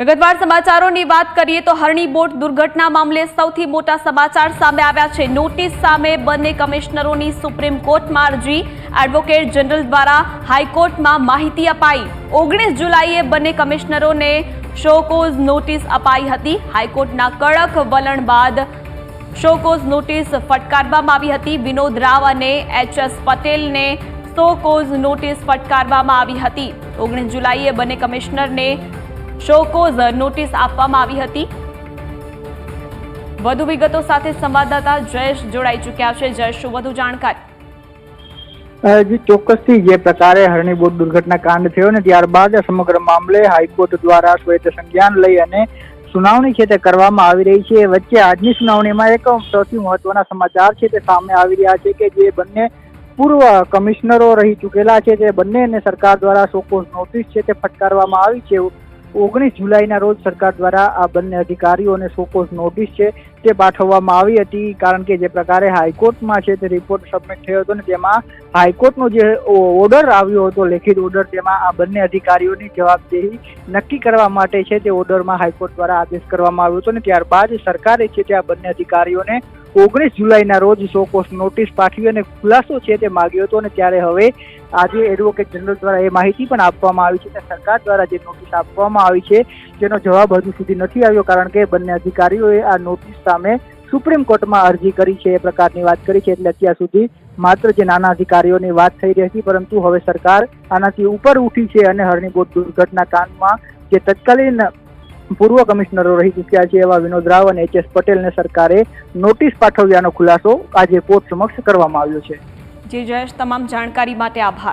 વિગતવાર સમાચારોની વાત કરીએ તો હરણી બોટ દુર્ઘટના મામલે સૌથી મોટા સમાચાર સામે આવ્યા છે। નોટિસ સામે બંને કમિશનરોની સુપ્રીમ કોર્ટમાં અરજી। એડવોકેટ જનરલ દ્વારા હાઈકોર્ટમાં માહિતી અપાઈ। 19 જુલાઈએ બંને કમિશનરોને શોકોઝ નોટિસ અપાઈ હતી। હાઈકોર્ટના કડક વલણ બાદ શોકોઝ નોટિસ ફટકારવામાં આવી હતી। વિનોદ રાવ અને એચ.એસ. પટેલને શોકોઝ નોટિસ ફટકારવામાં આવી હતી। 19 જુલાઈએ બંને કમિશનરને શોકોઝ નોટિસ આપવામાં આવી હતી। વધુ વિગતો સાથે સંવાદદાતા જયેશ જોડાઈ ચૂક્યા છે। જયેશ, શું વધુ જાણકારી? જી ચોક્કસથી જે પ્રકારે હરણી બોટ દુર્ઘટના કાંડ થયો ને ત્યારબાદ સમગ્ર મામલે હાઈકોર્ટ દ્વારા શ્વેત સંજ્ઞાન લઈ અને સુનાવણી છે તે કરવામાં આવી રહી છે। વચ્ચે આજની સુનાવણીમાં એક સૌથી મહત્વના સમાચાર છે તે સામે આવી રહ્યા છે કે જે બંને પૂર્વ કમિશનરો રહી ચૂકેલા છે તે બંનેને સરકાર દ્વારા શોકોઝ નોટિસ છે તે ફટકારવામાં આવી છે। 19 જુલાઈના રોજ સરકાર દ્વારા આ બંને અધિકારીઓને શોકોઝ નોટિસ છે તે પાઠવવામાં આવી હતી। કારણ કે જે પ્રકારે હાઈકોર્ટમાં છે તે રિપોર્ટ સબમિટ થયો હતો ને તેમાં હાઈકોર્ટનો જે ઓર્ડર આવ્યો હતો, લેખિત ઓર્ડર, તેમાં આ બંને અધિકારીઓની જવાબદેહી નક્કી કરવા માટે છે તે ઓર્ડરમાં હાઈકોર્ટ દ્વારા આદેશ કરવામાં આવ્યો હતો ને ત્યારબાદ સરકારે છે તે આ બંને અધિકારીઓને 19 જુલાઈના રોજ શોકોઝ નોટિસ પાઠવી અને ખુલાસો છે તે માગ્યો હતો અને ત્યારે હવે આજે એડવોકેટ જનરલ દ્વારા એ માહિતી પણ આપવામાં આવી છે કે સરકાર દ્વારા જે નોટિસ આપવામાં આવી છે તેનો જવાબ હજુ સુધી નથી આવ્યો। કારણ કે બંને અધિકારીઓએ આ નોટિસ સામે સુપ્રીમ કોર્ટમાં અરજી કરી છે એ પ્રકારની વાત કરી છે। એટલે અત્યાર સુધી માત્ર જે નાના અધિકારીઓની વાત થઈ રહી હતી, પરંતુ હવે સરકાર આનાથી ઉપર ઉઠી છે અને હરણી બોટ દુર્ઘટના કાંડમાં જે તત્કાલીન પૂર્વ કમિશનરો રહી ચૂક્યા છે એવા વિનોદ રાવ અને એચ.એસ. પટેલને સરકારે નોટિસ પાઠવ્યાનો ખુલાસો આજે કોર્ટ સમક્ષ કરવામાં આવ્યો છે। જી જયેશ, તમામ જાણકારી માટે આભાર।